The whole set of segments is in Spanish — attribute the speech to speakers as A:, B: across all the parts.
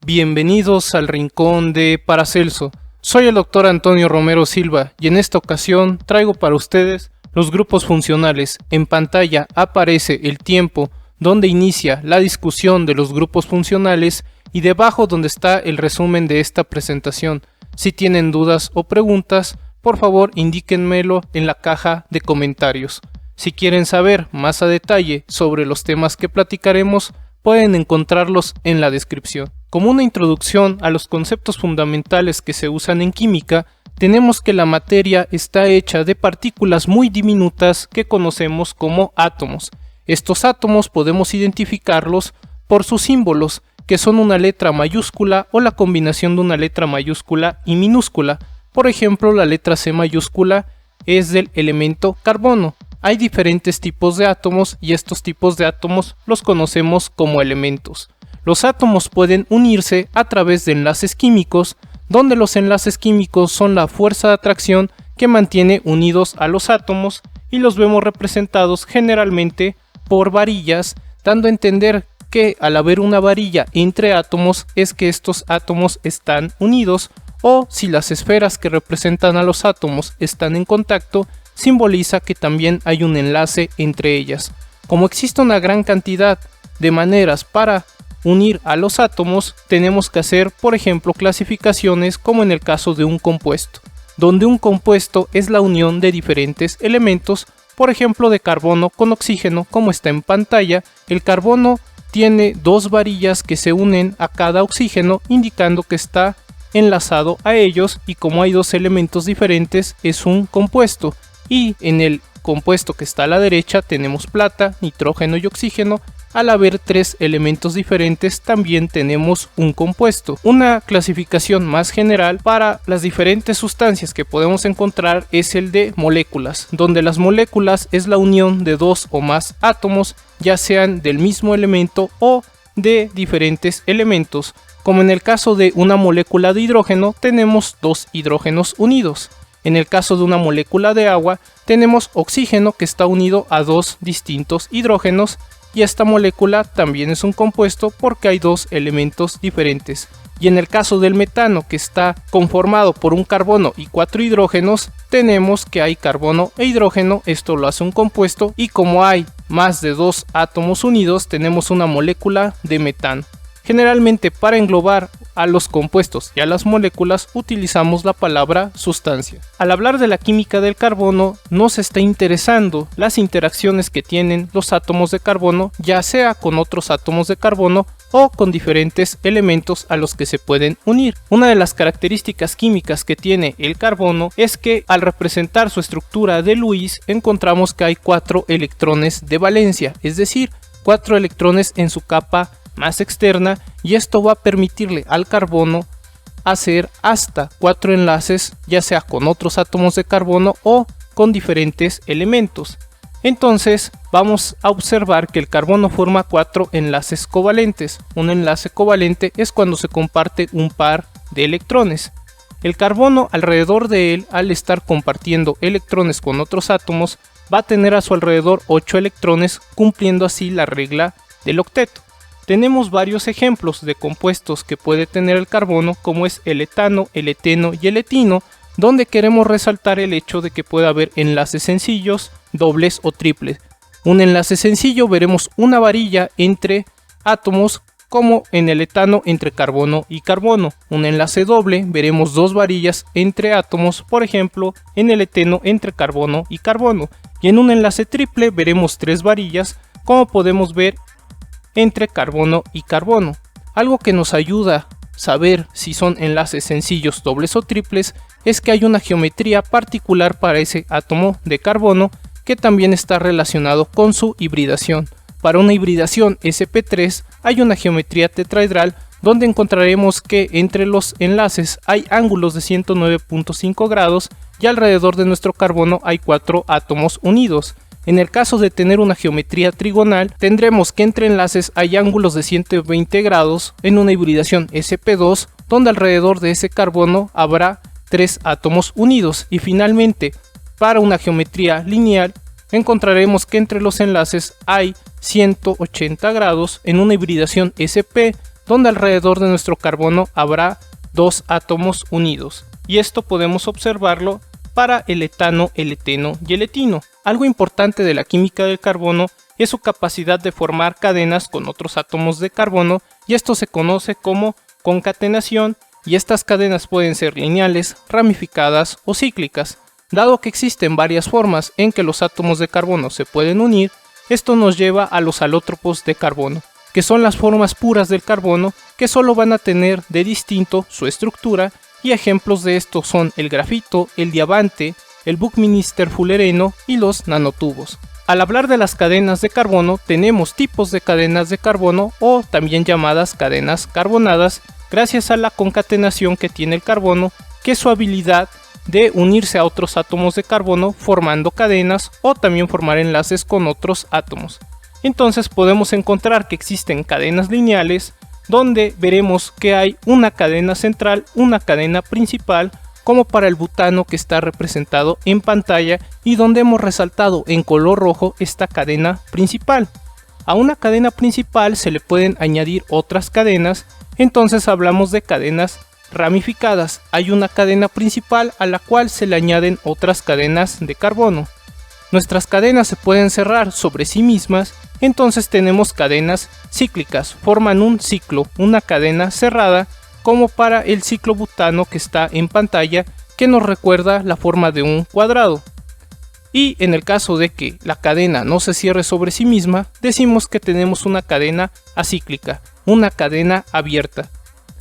A: Bienvenidos al rincón de Paracelso. Soy el Dr. Antonio Romero Silva y en esta ocasión traigo para ustedes los grupos funcionales. En pantalla aparece el tiempo donde inicia la discusión de los grupos funcionales y debajo donde está el resumen de esta presentación. Si tienen dudas o preguntas, por favor indíquenmelo en la caja de comentarios. Si quieren saber más a detalle sobre los temas que platicaremos, pueden encontrarlos en la descripción. Como una introducción a los conceptos fundamentales que se usan en química, tenemos que la materia está hecha de partículas muy diminutas que conocemos como átomos. Estos átomos podemos identificarlos por sus símbolos, que son una letra mayúscula o la combinación de una letra mayúscula y minúscula. Por ejemplo, la letra C mayúscula es del elemento carbono. Hay diferentes tipos de átomos y estos tipos de átomos los conocemos como elementos. Los átomos pueden unirse a través de enlaces químicos, donde los enlaces químicos son la fuerza de atracción que mantiene unidos a los átomos y los vemos representados generalmente por varillas, dando a entender que al haber una varilla entre átomos es que estos átomos están unidos, o si las esferas que representan a los átomos están en contacto, simboliza que también hay un enlace entre ellas. Como existe una gran cantidad de maneras para unir a los átomos, tenemos que hacer, por ejemplo, clasificaciones como en el caso de un compuesto, donde un compuesto es la unión de diferentes elementos, por ejemplo de carbono con oxígeno, como está en pantalla. El carbono tiene dos varillas que se unen a cada oxígeno, indicando que está enlazado a ellos, y como hay dos elementos diferentes es un compuesto. Y en el compuesto que está a la derecha tenemos plata, nitrógeno y oxígeno. Al haber tres elementos diferentes también tenemos un compuesto. Una clasificación más general para las diferentes sustancias que podemos encontrar es el de moléculas, donde las moléculas es la unión de dos o más átomos, ya sean del mismo elemento o de diferentes elementos. Como en el caso de una molécula de hidrógeno tenemos dos hidrógenos unidos. En el caso de una molécula de agua tenemos oxígeno que está unido a dos distintos hidrógenos, y esta molécula también es un compuesto porque hay dos elementos diferentes. Y en el caso del metano, que está conformado por un carbono y cuatro hidrógenos, tenemos que hay carbono e hidrógeno, esto lo hace un compuesto, y como hay más de dos átomos unidos tenemos una molécula de metano. Generalmente para englobar a los compuestos y a las moléculas utilizamos la palabra sustancia. Al hablar de la química del carbono nos está interesando las interacciones que tienen los átomos de carbono, ya sea con otros átomos de carbono o con diferentes elementos a los que se pueden unir. Una de las características químicas que tiene el carbono es que al representar su estructura de Lewis encontramos que hay 4 electrones de valencia, es decir, 4 electrones en su capa más externa, y esto va a permitirle al carbono hacer hasta 4 enlaces, ya sea con otros átomos de carbono o con diferentes elementos. Entonces vamos a observar que el carbono forma 4 enlaces covalentes. Un enlace covalente es cuando se comparte un par de electrones. El carbono alrededor de él, al estar compartiendo electrones con otros átomos, va a tener a su alrededor 8 electrones, cumpliendo así la regla del octeto. Tenemos varios ejemplos de compuestos que puede tener el carbono, como es el etano, el eteno y el etino, donde queremos resaltar el hecho de que puede haber enlaces sencillos, dobles o triples. Un enlace sencillo veremos una varilla entre átomos, como en el etano entre carbono y carbono. Un enlace doble veremos dos varillas entre átomos, por ejemplo en el eteno entre carbono y carbono. Y en un enlace triple veremos 3 varillas, como podemos ver entre carbono y carbono. Algo que nos ayuda a saber si son enlaces sencillos, dobles o triples es que hay una geometría particular para ese átomo de carbono que también está relacionado con su hibridación. Para una hibridación sp3 hay una geometría tetraedral donde encontraremos que entre los enlaces hay ángulos de 109.5 grados y alrededor de nuestro carbono hay 4 átomos unidos. En el caso de tener una geometría trigonal, tendremos que entre enlaces hay ángulos de 120 grados en una hibridación sp2, donde alrededor de ese carbono habrá 3 átomos unidos. Y finalmente, para una geometría lineal, encontraremos que entre los enlaces hay 180 grados en una hibridación sp, donde alrededor de nuestro carbono habrá dos átomos unidos. Y esto podemos observarlo para el etano, el eteno y el etino. Algo importante de la química del carbono es su capacidad de formar cadenas con otros átomos de carbono, y esto se conoce como concatenación, y estas cadenas pueden ser lineales, ramificadas o cíclicas. Dado que existen varias formas en que los átomos de carbono se pueden unir, esto nos lleva a los alótropos de carbono, que son las formas puras del carbono que solo van a tener de distinto su estructura, y ejemplos de esto son el grafito, el diamante, el Buckminster fullereno y los nanotubos. Al hablar de las cadenas de carbono, tenemos tipos de cadenas de carbono o también llamadas cadenas carbonadas, gracias a la concatenación que tiene el carbono, que es su habilidad de unirse a otros átomos de carbono formando cadenas o también formar enlaces con otros átomos. Entonces podemos encontrar que existen cadenas lineales, donde veremos que hay una cadena central, una cadena principal, como para el butano que está representado en pantalla y donde hemos resaltado en color rojo esta cadena principal. A una cadena principal se le pueden añadir otras cadenas, entonces hablamos de cadenas ramificadas. Hay una cadena principal a la cual se le añaden otras cadenas de carbono. Nuestras cadenas se pueden cerrar sobre sí mismas, entonces tenemos cadenas cíclicas, forman un ciclo, una cadena cerrada, como para el ciclobutano que está en pantalla, que nos recuerda la forma de un cuadrado. Y en el caso de que la cadena no se cierre sobre sí misma, decimos que tenemos una cadena acíclica, una cadena abierta.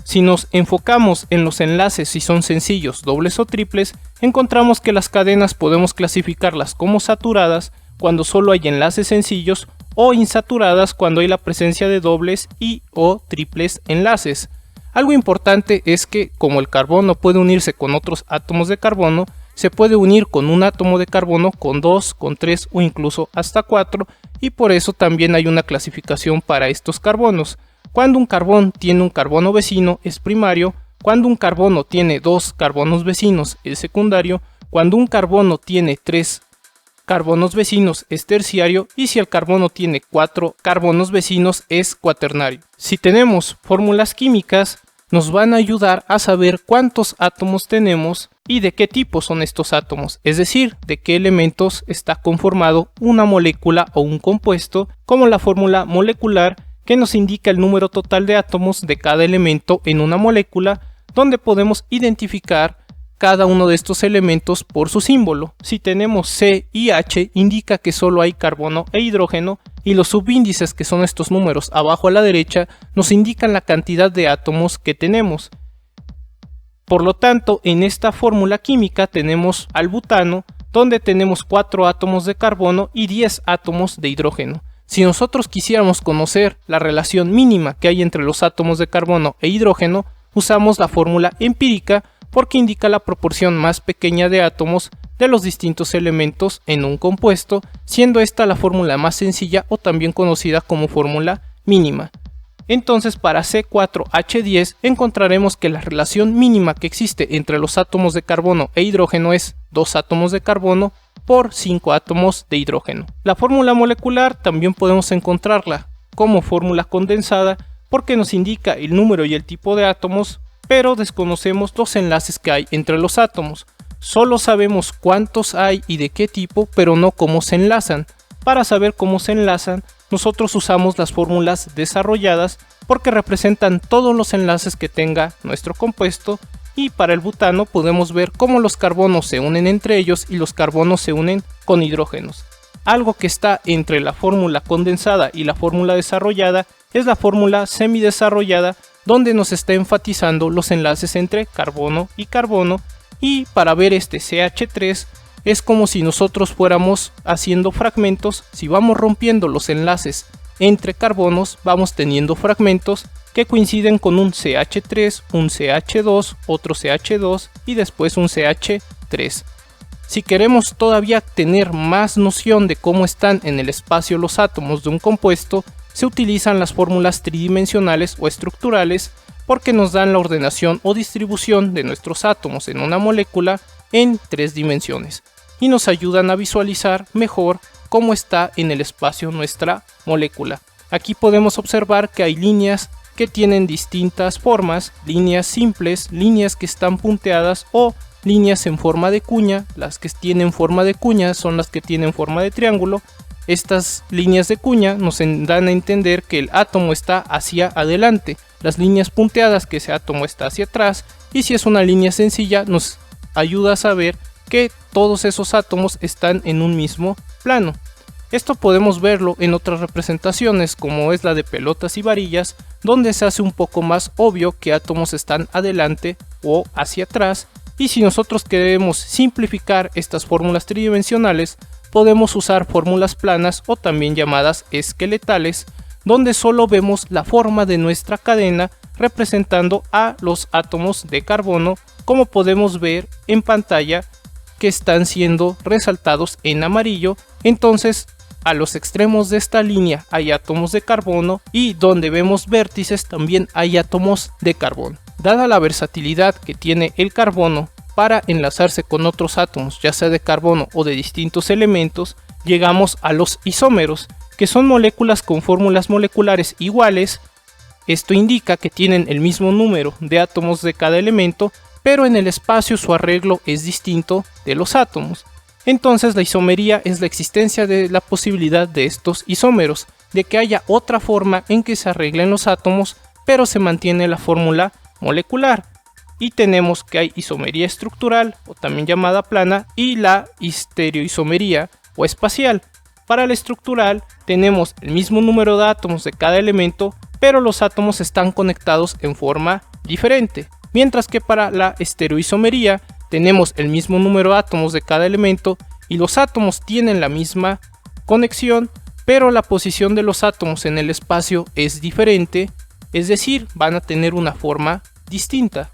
A: Si nos enfocamos en los enlaces, si son sencillos, dobles o triples, encontramos que las cadenas podemos clasificarlas como saturadas cuando solo hay enlaces sencillos, o insaturadas cuando hay la presencia de dobles y o triples enlaces. Algo importante es que, como el carbono puede unirse con otros átomos de carbono, se puede unir con un átomo de carbono, con 2, con 3 o incluso hasta 4, y por eso también hay una clasificación para estos carbonos. Cuando un carbón tiene un carbono vecino es primario, cuando un carbono tiene 2 carbonos vecinos es secundario, cuando un carbono tiene 3 carbonos vecinos es terciario, y si el carbono tiene 4 carbonos vecinos es cuaternario. Si tenemos fórmulas químicas, nos van a ayudar a saber cuántos átomos tenemos y de qué tipo son estos átomos, es decir, de qué elementos está conformado una molécula o un compuesto, como la fórmula molecular, que nos indica el número total de átomos de cada elemento en una molécula, donde podemos identificar cada uno de estos elementos por su símbolo. Si tenemos C y H, indica que solo hay carbono e hidrógeno, y los subíndices, que son estos números abajo a la derecha, nos indican la cantidad de átomos que tenemos. Por lo tanto, en esta fórmula química tenemos al butano, donde tenemos 4 átomos de carbono y 10 átomos de hidrógeno. Si nosotros quisiéramos conocer la relación mínima que hay entre los átomos de carbono e hidrógeno, usamos la fórmula empírica, porque indica la proporción más pequeña de átomos de los distintos elementos en un compuesto, siendo esta la fórmula más sencilla o también conocida como fórmula mínima. Entonces, para C4H10 encontraremos que la relación mínima que existe entre los átomos de carbono e hidrógeno es 2 átomos de carbono por 5 átomos de hidrógeno. La fórmula molecular también podemos encontrarla como fórmula condensada, porque nos indica el número y el tipo de átomos, pero desconocemos los enlaces que hay entre los átomos. Solo sabemos cuántos hay y de qué tipo, pero no cómo se enlazan. Para saber cómo se enlazan, nosotros usamos las fórmulas desarrolladas, porque representan todos los enlaces que tenga nuestro compuesto, y para el butano podemos ver cómo los carbonos se unen entre ellos y los carbonos se unen con hidrógenos. Algo que está entre la fórmula condensada y la fórmula desarrollada es la fórmula semidesarrollada, donde nos está enfatizando los enlaces entre carbono y carbono, y para ver este CH3 es como si nosotros fuéramos haciendo fragmentos. Si vamos rompiendo los enlaces entre carbonos, vamos teniendo fragmentos que coinciden con un CH3, un CH2, otro CH2 y después un CH3. Si queremos todavía tener más noción de cómo están en el espacio los átomos de un compuesto, se utilizan las fórmulas tridimensionales o estructurales, porque nos dan la ordenación o distribución de nuestros átomos en una molécula en 3 dimensiones y nos ayudan a visualizar mejor cómo está en el espacio nuestra molécula. Aquí podemos observar que hay líneas que tienen distintas formas, líneas simples, líneas que están punteadas o líneas en forma de cuña. Las que tienen forma de cuña son las que tienen forma de triángulo. Estas líneas de cuña nos dan a entender que el átomo está hacia adelante, las líneas punteadas que ese átomo está hacia atrás, y si es una línea sencilla nos ayuda a saber que todos esos átomos están en un mismo plano. Esto podemos verlo en otras representaciones, como es la de pelotas y varillas, donde se hace un poco más obvio que átomos están adelante o hacia atrás, y si nosotros queremos simplificar estas fórmulas tridimensionales, podemos usar fórmulas planas o también llamadas esqueletales, donde solo vemos la forma de nuestra cadena representando a los átomos de carbono, como podemos ver en pantalla que están siendo resaltados en amarillo. Entonces a los extremos de esta línea hay átomos de carbono y donde vemos vértices también hay átomos de carbono. Dada la versatilidad que tiene el carbono para enlazarse con otros átomos, ya sea de carbono o de distintos elementos, llegamos a los isómeros, que son moléculas con fórmulas moleculares iguales. Esto indica que tienen el mismo número de átomos de cada elemento, pero en el espacio su arreglo es distinto de los átomos. Entonces la isomería es la existencia de la posibilidad de estos isómeros, de que haya otra forma en que se arreglen los átomos, pero se mantiene la fórmula molecular. Y tenemos que hay isomería estructural, o también llamada plana, y la estereoisomería o espacial. Para la estructural tenemos el mismo número de átomos de cada elemento, pero los átomos están conectados en forma diferente. Mientras que para la estereoisomería tenemos el mismo número de átomos de cada elemento y los átomos tienen la misma conexión, pero la posición de los átomos en el espacio es diferente, es decir, van a tener una forma distinta.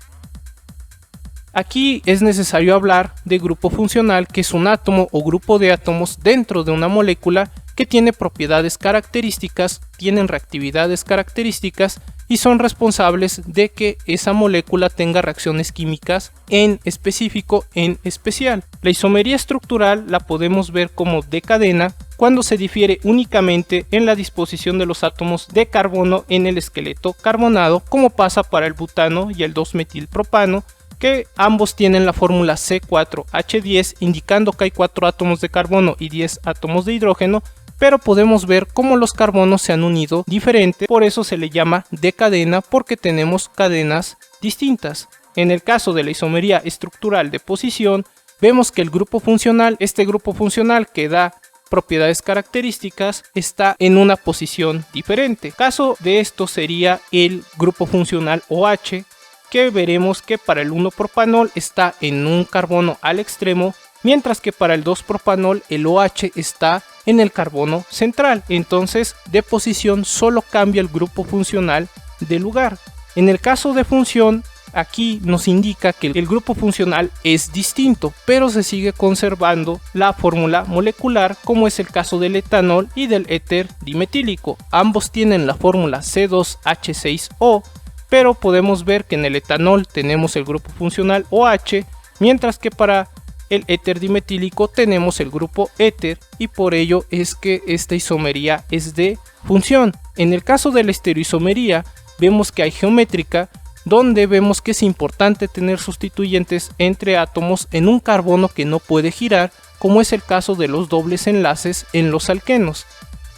A: Aquí es necesario hablar de grupo funcional, que es un átomo o grupo de átomos dentro de una molécula que tiene propiedades características, tienen reactividades características y son responsables de que esa molécula tenga reacciones químicas en específico, en especial. La isomería estructural la podemos ver como de cadena cuando se difiere únicamente en la disposición de los átomos de carbono en el esqueleto carbonado, como pasa para el butano y el 2-metilpropano, que ambos tienen la fórmula C4H10, indicando que hay 4 átomos de carbono y 10 átomos de hidrógeno, pero podemos ver cómo los carbonos se han unido diferente, por eso se le llama de cadena, porque tenemos cadenas distintas. En el caso de la isomería estructural de posición, vemos que el grupo funcional, este grupo funcional que da propiedades características, está en una posición diferente. Caso de esto sería el grupo funcional OH, que veremos que para el 1-propanol está en un carbono al extremo, mientras que para el 2-propanol el OH está en el carbono central. Entonces de posición solo cambia el grupo funcional de lugar. En el caso de función, aquí nos indica que el grupo funcional es distinto, pero se sigue conservando la fórmula molecular, como es el caso del etanol y del éter dimetílico. Ambos tienen la fórmula C2H6O, pero podemos ver que en el etanol tenemos el grupo funcional OH, mientras que para el éter dimetílico tenemos el grupo éter, y por ello es que esta isomería es de función. En el caso de la estereoisomería vemos que hay geométrica, donde vemos que es importante tener sustituyentes entre átomos en un carbono que no puede girar, como es el caso de los dobles enlaces en los alquenos.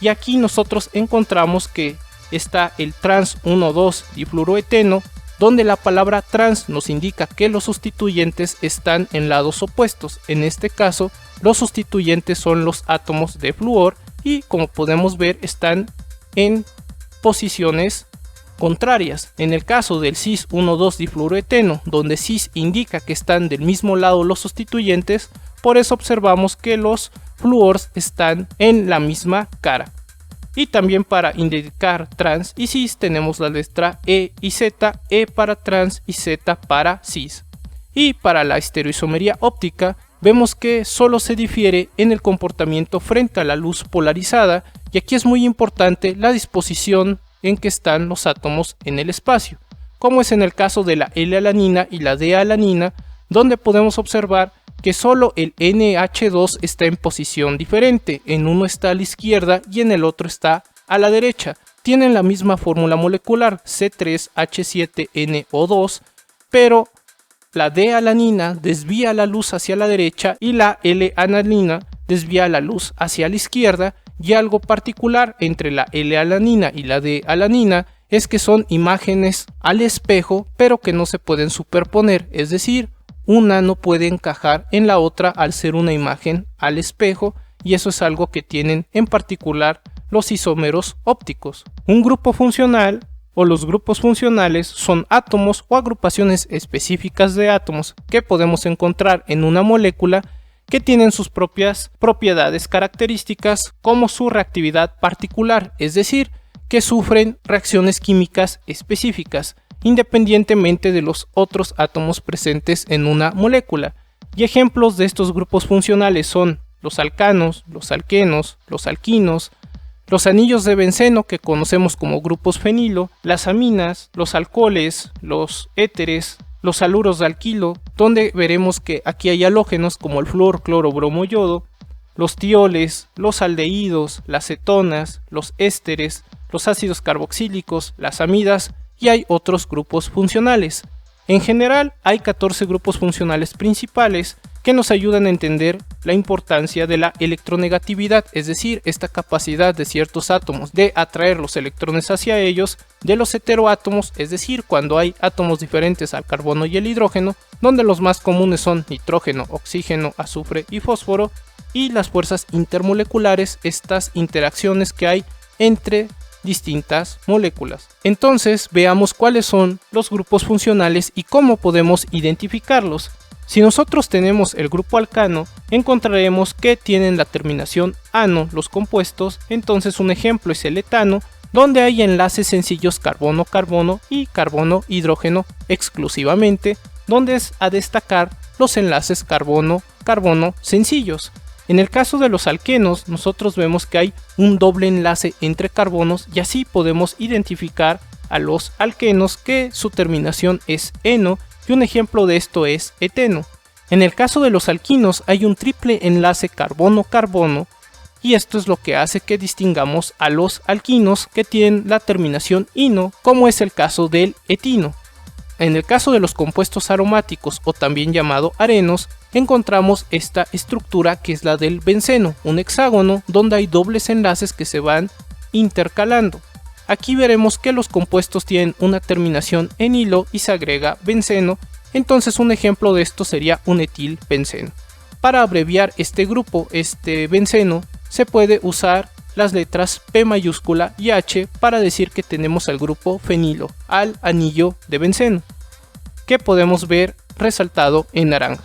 A: Y aquí nosotros encontramos que está el trans 1,2-difluoroeteno, donde la palabra trans nos indica que los sustituyentes están en lados opuestos. En este caso, los sustituyentes son los átomos de flúor y, como podemos ver, están en posiciones contrarias. En el caso del cis 1,2-difluoroeteno, donde cis indica que están del mismo lado los sustituyentes, por eso observamos que los flúors están en la misma cara. Y también para indicar trans y cis tenemos la letra E y Z, E para trans y Z para cis. Y para la estereoisomería óptica vemos que solo se difiere en el comportamiento frente a la luz polarizada, y aquí es muy importante la disposición en que están los átomos en el espacio, como es en el caso de la L-alanina y la D-alanina, donde podemos observar que solo el NH2 está en posición diferente, en uno está a la izquierda y en el otro está a la derecha. tienen la misma fórmula molecular, C3H7NO2, pero la D-alanina desvía la luz hacia la derecha y la L-alanina desvía la luz hacia la izquierda, y algo particular entre la L-alanina y la D-alanina es que son imágenes al espejo, pero que no se pueden superponer, es decir, una no puede encajar en la otra al ser una imagen al espejo, y eso es algo que tienen en particular los isómeros ópticos. Un grupo funcional o los grupos funcionales son átomos o agrupaciones específicas de átomos que podemos encontrar en una molécula que tienen sus propias propiedades características como su reactividad particular, es decir, que sufren reacciones químicas específicas independientemente de los otros átomos presentes en una molécula. Y ejemplos de estos grupos funcionales son los alcanos, los alquenos, los alquinos, los anillos de benceno que conocemos como grupos fenilo, las aminas, los alcoholes, los éteres, los haluros de alquilo, donde veremos que aquí hay halógenos como el flúor, cloro, bromo, yodo, los tioles, los aldehídos, las cetonas, los ésteres, los ácidos carboxílicos, las amidas, y hay otros grupos funcionales. En general hay 14 grupos funcionales principales que nos ayudan a entender la importancia de la electronegatividad, es decir, esta capacidad de ciertos átomos de atraer los electrones hacia ellos, de los heteroátomos, es decir, cuando hay átomos diferentes al carbono y el hidrógeno, donde los más comunes son nitrógeno, oxígeno, azufre y fósforo, y las fuerzas intermoleculares, estas interacciones que hay entre distintas moléculas. Entonces veamos cuáles son los grupos funcionales y cómo podemos identificarlos. Si nosotros tenemos el grupo alcano, encontraremos que tienen la terminación ano los compuestos, entonces un ejemplo es el etano, donde hay enlaces sencillos carbono-carbono y carbono-hidrógeno exclusivamente, donde es a destacar los enlaces carbono-carbono sencillos. En el caso de los alquenos, nosotros vemos que hay un doble enlace entre carbonos y así podemos identificar a los alquenos que su terminación es eno, y un ejemplo de esto es eteno. En el caso de los alquinos hay un triple enlace carbono-carbono y esto es lo que hace que distingamos a los alquinos que tienen la terminación ino, como es el caso del etino. En el caso de los compuestos aromáticos o también llamado arenos, encontramos esta estructura que es la del benceno, un hexágono donde hay dobles enlaces que se van intercalando. Aquí veremos que los compuestos tienen una terminación en hilo y se agrega benceno, entonces un ejemplo de esto sería un etilbenceno. Para abreviar este grupo, este benceno, se puede usar las letras P mayúscula y H para decir que tenemos al grupo fenilo, al anillo de benceno, que podemos ver resaltado en naranja.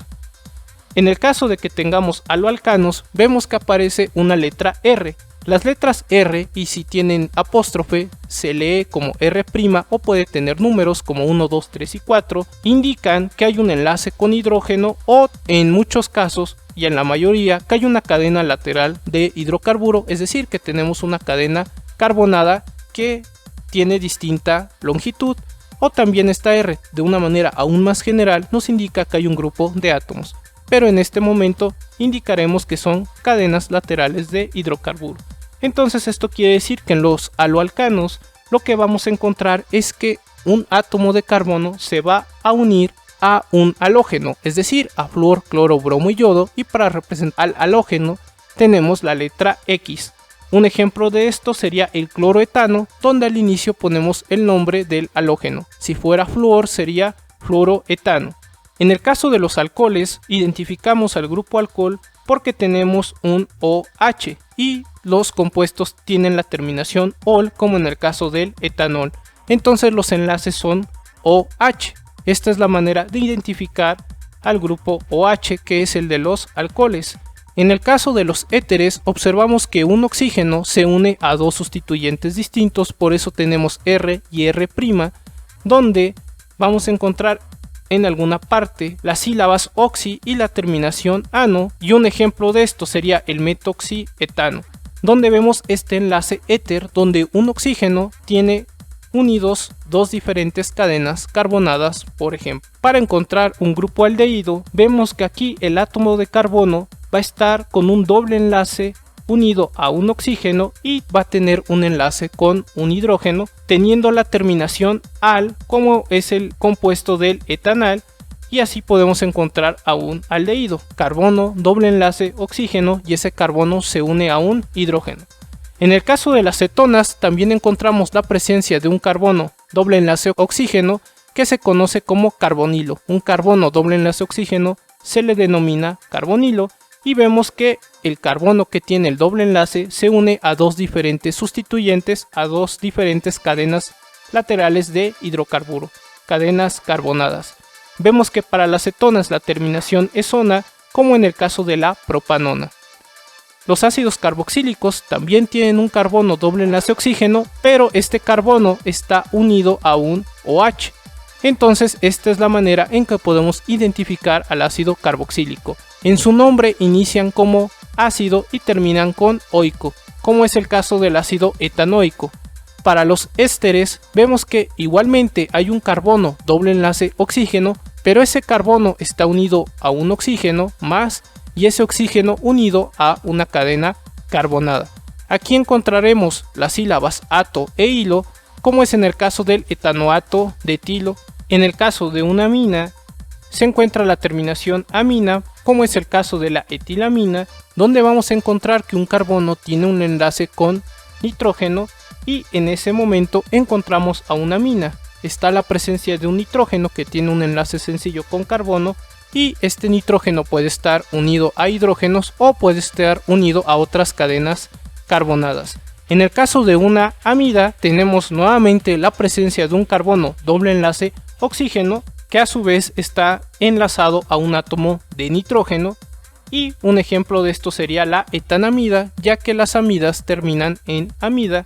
A: En el caso de que tengamos aloalcanos, vemos que aparece una letra R. Las letras R, y si tienen apóstrofe, se lee como R' o puede tener números como 1, 2, 3 y 4, indican que hay un enlace con hidrógeno o en muchos casos, y en la mayoría, que hay una cadena lateral de hidrocarburo, es decir, que tenemos una cadena carbonada que tiene distinta longitud, o también esta R, de una manera aún más general, nos indica que hay un grupo de átomos, pero en este momento indicaremos que son cadenas laterales de hidrocarburo. Entonces esto quiere decir que en los aloalcanos lo que vamos a encontrar es que un átomo de carbono se va a unir a un halógeno, es decir, a flúor, cloro, bromo y yodo, y para representar al halógeno tenemos la letra X. Un ejemplo de esto sería el cloroetano, donde al inicio ponemos el nombre del halógeno. Si fuera flúor sería fluoroetano. En el caso de los alcoholes, identificamos al grupo alcohol porque tenemos un OH y los compuestos tienen la terminación ol, como en el caso del etanol. Entonces los enlaces son OH. Esta es la manera de identificar al grupo OH, que es el de los alcoholes. En el caso de los éteres, observamos que un oxígeno se une a dos sustituyentes distintos, por eso tenemos R y R', donde vamos a encontrar en alguna parte las sílabas oxi y la terminación ano, y un ejemplo de esto sería el metoxietano, donde vemos este enlace éter donde un oxígeno tiene unidos dos diferentes cadenas carbonadas, por ejemplo. Para encontrar un grupo aldehído, vemos que aquí el átomo de carbono va a estar con un doble enlace unido a un oxígeno y va a tener un enlace con un hidrógeno, teniendo la terminación al, como es el compuesto del etanal, y así podemos encontrar a un aldehído, carbono, doble enlace, oxígeno, y ese carbono se une a un hidrógeno. En el caso de las cetonas también encontramos la presencia de un carbono, doble enlace, oxígeno, que se conoce como carbonilo. Un carbono doble enlace oxígeno se le denomina carbonilo, y vemos que el carbono que tiene el doble enlace se une a dos diferentes sustituyentes, a dos diferentes cadenas laterales de hidrocarburo, cadenas carbonadas. Vemos que para las cetonas la terminación es ona, como en el caso de la propanona. Los ácidos carboxílicos también tienen un carbono doble enlace oxígeno, pero este carbono está unido a un OH. Entonces esta es la manera en que podemos identificar al ácido carboxílico. En su nombre inician como ácido y terminan con oico, como es el caso del ácido etanoico. Para los ésteres vemos que igualmente hay un carbono doble enlace oxígeno, pero ese carbono está unido a un oxígeno más y ese oxígeno unido a una cadena carbonada. Aquí encontraremos las sílabas ato e hilo, como es en el caso del etanoato de etilo. En el caso de una amina se encuentra la terminación amina, como es el caso de la etilamina, donde vamos a encontrar que un carbono tiene un enlace con nitrógeno y en ese momento encontramos a una amina. Está la presencia de un nitrógeno que tiene un enlace sencillo con carbono, y este nitrógeno puede estar unido a hidrógenos o puede estar unido a otras cadenas carbonadas. En el caso de una amida tenemos nuevamente la presencia de un carbono doble enlace oxígeno, que a su vez está enlazado a un átomo de nitrógeno, y un ejemplo de esto sería la etanamida, ya que las amidas terminan en amida,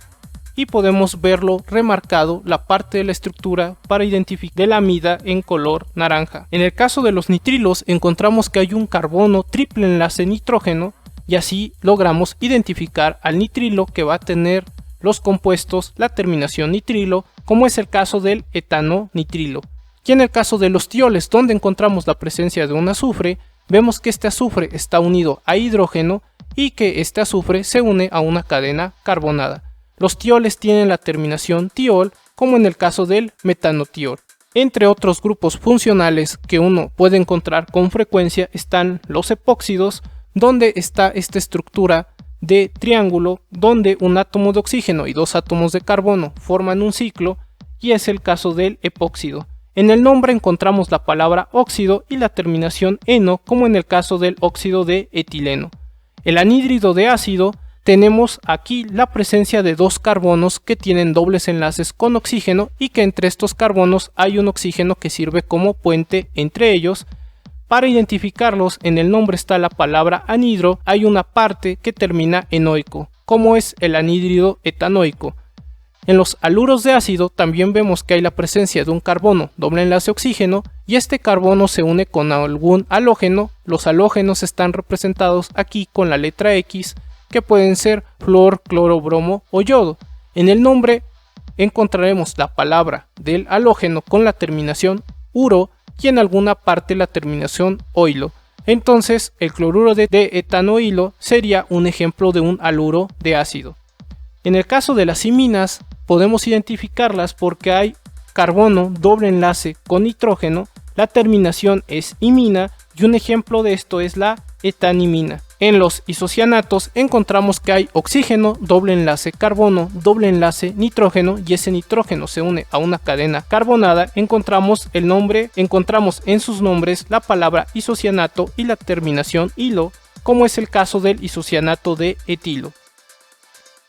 A: y podemos verlo remarcado la parte de la estructura para identificar de la amida en color naranja. En el caso de los nitrilos encontramos que hay un carbono triple enlace nitrógeno, y así logramos identificar al nitrilo, que va a tener los compuestos la terminación nitrilo, como es el caso del etanonitrilo. Y en el caso de los tioles, donde encontramos la presencia de un azufre, vemos que este azufre está unido a hidrógeno y que este azufre se une a una cadena carbonada. Los tioles tienen la terminación tiol, como en el caso del metanotiol. Entre otros grupos funcionales que uno puede encontrar con frecuencia están los epóxidos, donde está esta estructura de triángulo, donde un átomo de oxígeno y dos átomos de carbono forman un ciclo, y es el caso del epóxido. En el nombre encontramos la palabra óxido y la terminación eno, como en el caso del óxido de etileno. El anhídrido de ácido, tenemos aquí la presencia de dos carbonos que tienen dobles enlaces con oxígeno, y que entre estos carbonos hay un oxígeno que sirve como puente entre ellos. Para identificarlos, en el nombre está la palabra anhidro, hay una parte que termina en oico, como es el anhídrido etanoico. En los haluros de ácido también vemos que hay la presencia de un carbono doble enlace oxígeno, y este carbono se une con algún halógeno. Los halógenos están representados aquí con la letra X, que pueden ser flúor, cloro, bromo o yodo. En el nombre encontraremos la palabra del halógeno con la terminación uro y en alguna parte la terminación oilo. Entonces el cloruro de etanoilo sería un ejemplo de un haluro de ácido. En el caso de las iminas podemos identificarlas porque hay carbono doble enlace con nitrógeno, la terminación es imina, y un ejemplo de esto es la etanimina. En los isocianatos encontramos que hay oxígeno, doble enlace carbono, doble enlace nitrógeno, y ese nitrógeno se une a una cadena carbonada. Encontramos en sus nombres la palabra isocianato y la terminación ilo, como es el caso del isocianato de etilo.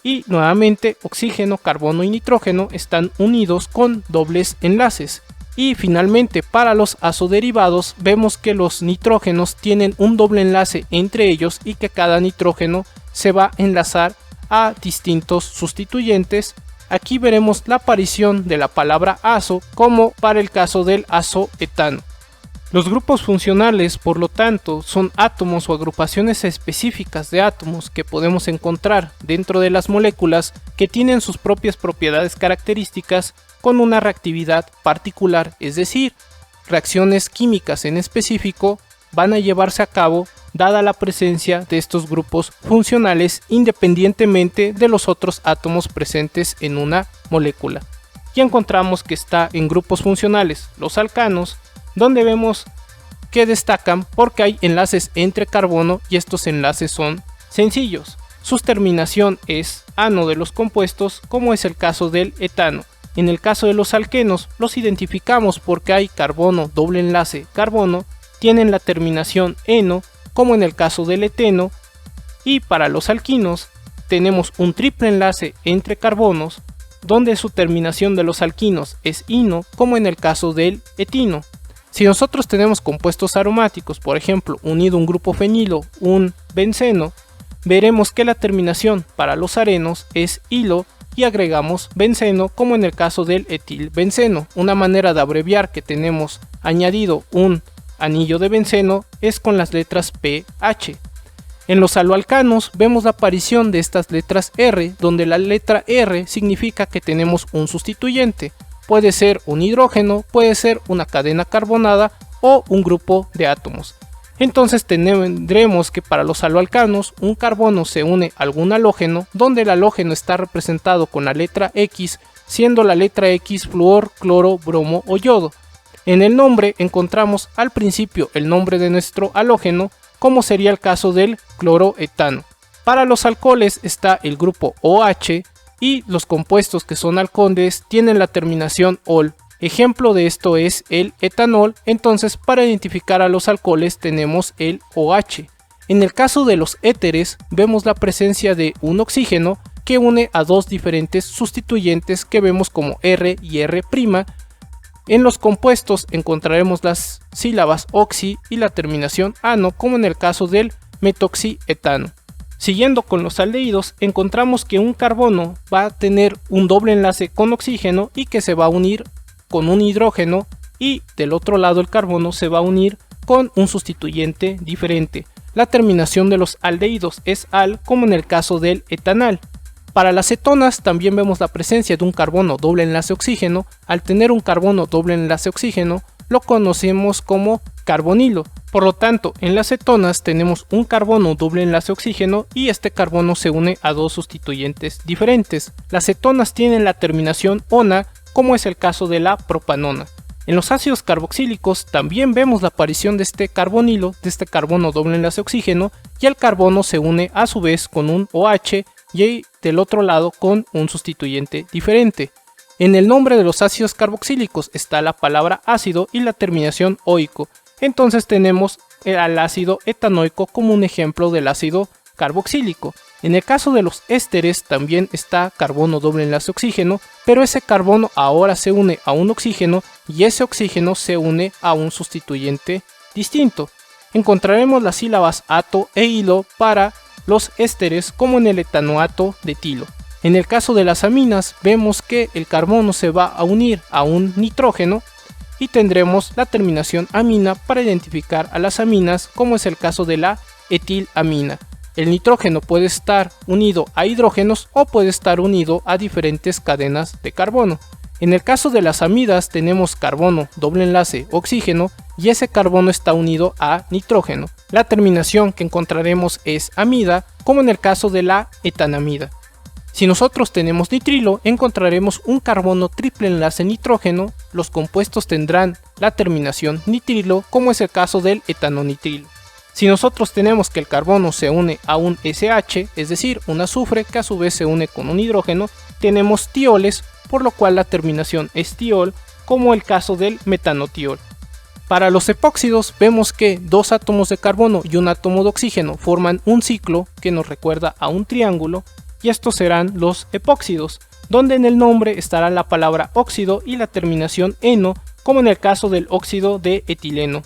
A: Y nuevamente oxígeno, carbono y nitrógeno están unidos con dobles enlaces. Y finalmente para los azoderivados vemos que los nitrógenos tienen un doble enlace entre ellos y que cada nitrógeno se va a enlazar a distintos sustituyentes. Aquí veremos la aparición de la palabra azo, como para el caso del azoetano. Los grupos funcionales, por lo tanto, son átomos o agrupaciones específicas de átomos que podemos encontrar dentro de las moléculas, que tienen sus propias propiedades características con una reactividad particular, es decir, reacciones químicas en específico van a llevarse a cabo dada la presencia de estos grupos funcionales independientemente de los otros átomos presentes en una molécula. Y encontramos que está en grupos funcionales los alcanos, donde vemos que destacan porque hay enlaces entre carbono y estos enlaces son sencillos. Su terminación es ano de los compuestos, como es el caso del etano. En el caso de los alquenos los identificamos porque hay carbono doble enlace carbono, tienen la terminación eno, como en el caso del eteno, y para los alquinos tenemos un triple enlace entre carbonos, donde su terminación de los alquinos es ino, como en el caso del etino. Si nosotros tenemos compuestos aromáticos, por ejemplo, unido un grupo fenilo, un benceno, veremos que la terminación para los arenos es hilo y agregamos benceno, como en el caso del etilbenceno. Una manera de abreviar que tenemos añadido un anillo de benceno es con las letras pH. En los haloalcanos vemos la aparición de estas letras R, donde la letra R significa que tenemos un sustituyente. Puede ser un hidrógeno, puede ser una cadena carbonada o un grupo de átomos. Entonces tendremos que para los haloalcanos un carbono se une a algún halógeno, donde el halógeno está representado con la letra X, siendo la letra X flúor, cloro, bromo o yodo. En el nombre encontramos al principio el nombre de nuestro halógeno, como sería el caso del cloroetano. Para los alcoholes está el grupo OH y los compuestos que son alcoholes tienen la terminación ol. Ejemplo de esto es el etanol. Entonces, para identificar a los alcoholes tenemos el OH. En el caso de los éteres vemos la presencia de un oxígeno que une a dos diferentes sustituyentes que vemos como R y R'. En los compuestos encontraremos las sílabas oxi y la terminación ano, como en el caso del metoxietano. Siguiendo con los aldehídos, encontramos que un carbono va a tener un doble enlace con oxígeno y que se va a unir con un hidrógeno, y del otro lado el carbono se va a unir con un sustituyente diferente. La terminación de los aldehídos es al, como en el caso del etanal. Para las cetonas también vemos la presencia de un carbono doble enlace oxígeno. Al tener un carbono doble enlace oxígeno lo conocemos como carbonilo. Por lo tanto, en las cetonas tenemos un carbono doble enlace oxígeno y este carbono se une a dos sustituyentes diferentes. Las cetonas tienen la terminación ona, como es el caso de la propanona. En los ácidos carboxílicos también vemos la aparición de este carbonilo, de este carbono doble enlace oxígeno, y el carbono se une a su vez con un OH y del otro lado con un sustituyente diferente. En el nombre de los ácidos carboxílicos está la palabra ácido y la terminación oico. Entonces tenemos al ácido etanoico como un ejemplo del ácido carboxílico. En el caso de los ésteres también está carbono doble enlace oxígeno, pero ese carbono ahora se une a un oxígeno y ese oxígeno se une a un sustituyente distinto. Encontraremos las sílabas ato e hilo para los ésteres, como en el etanoato de etilo. En el caso de las aminas vemos que el carbono se va a unir a un nitrógeno y tendremos la terminación amina para identificar a las aminas, como es el caso de la etilamina. El nitrógeno puede estar unido a hidrógenos o puede estar unido a diferentes cadenas de carbono. En el caso de las amidas tenemos carbono doble enlace oxígeno y ese carbono está unido a nitrógeno. La terminación que encontraremos es amida, como en el caso de la etanamida. Si nosotros tenemos nitrilo, encontraremos un carbono triple enlace nitrógeno. Los compuestos tendrán la terminación nitrilo, como es el caso del etanonitrilo. Si nosotros tenemos que el carbono se une a un SH, es decir, un azufre que a su vez se une con un hidrógeno, tenemos tioles, por lo cual la terminación es tiol, como el caso del metanotiol. Para los epóxidos vemos que dos átomos de carbono y un átomo de oxígeno forman un ciclo que nos recuerda a un triángulo, y estos serán los epóxidos, donde en el nombre estará la palabra óxido y la terminación eno, como en el caso del óxido de etileno.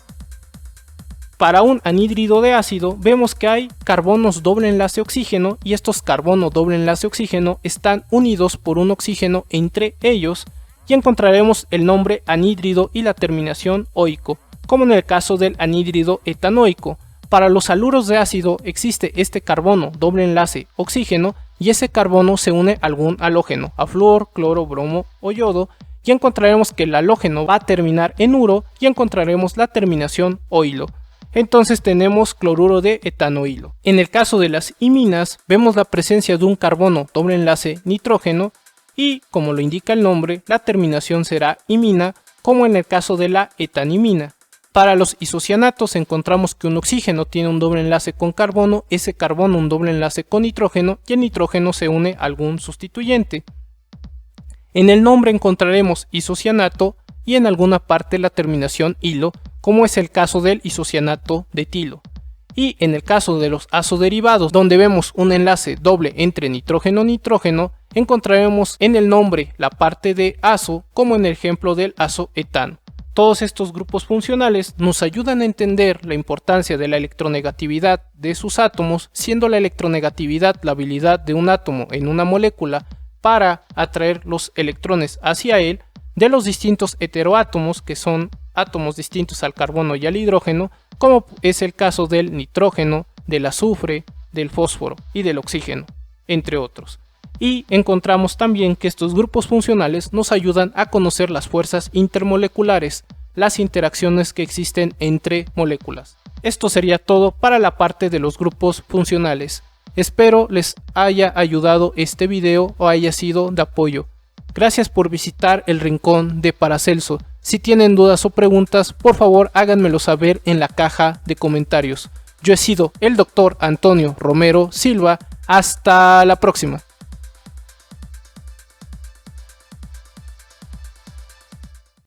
A: Para un anhídrido de ácido vemos que hay carbonos doble enlace oxígeno y estos carbono doble enlace oxígeno están unidos por un oxígeno entre ellos y encontraremos el nombre anhídrido y la terminación oico, como en el caso del anhídrido etanoico. Para los haluros de ácido existe este carbono doble enlace oxígeno y ese carbono se une a algún halógeno, a flúor, cloro, bromo o yodo, y encontraremos que el halógeno va a terminar en uro y encontraremos la terminación oilo. entonces tenemos cloruro de etanoilo. En el caso de las iminas, vemos la presencia de un carbono doble enlace nitrógeno y, como lo indica el nombre, la terminación será imina, como en el caso de la etanimina. Para los isocianatos encontramos que un oxígeno tiene un doble enlace con carbono, ese carbono un doble enlace con nitrógeno y el nitrógeno se une a algún sustituyente. En el nombre encontraremos isocianato y en alguna parte la terminación ilo, como es el caso del isocianato de etilo. Y en el caso de los azoderivados, donde vemos un enlace doble entre nitrógeno-nitrógeno, encontraremos en el nombre la parte de azo, como en el ejemplo del azoetano. Todos estos grupos funcionales nos ayudan a entender la importancia de la electronegatividad de sus átomos, siendo la electronegatividad la habilidad de un átomo en una molécula para atraer los electrones hacia él, de los distintos heteroátomos, que son átomos distintos al carbono y al hidrógeno, como es el caso del nitrógeno, del azufre, del fósforo y del oxígeno, entre otros. Y encontramos también que estos grupos funcionales nos ayudan a conocer las fuerzas intermoleculares, las interacciones que existen entre moléculas. Esto sería todo para la parte de los grupos funcionales. Espero les haya ayudado este video o haya sido de apoyo. Gracias por visitar el rincón de Paracelso. Si tienen dudas o preguntas, por favor háganmelo saber en la caja de comentarios. Yo he sido el Dr. Antonio Romero Silva. Hasta la próxima.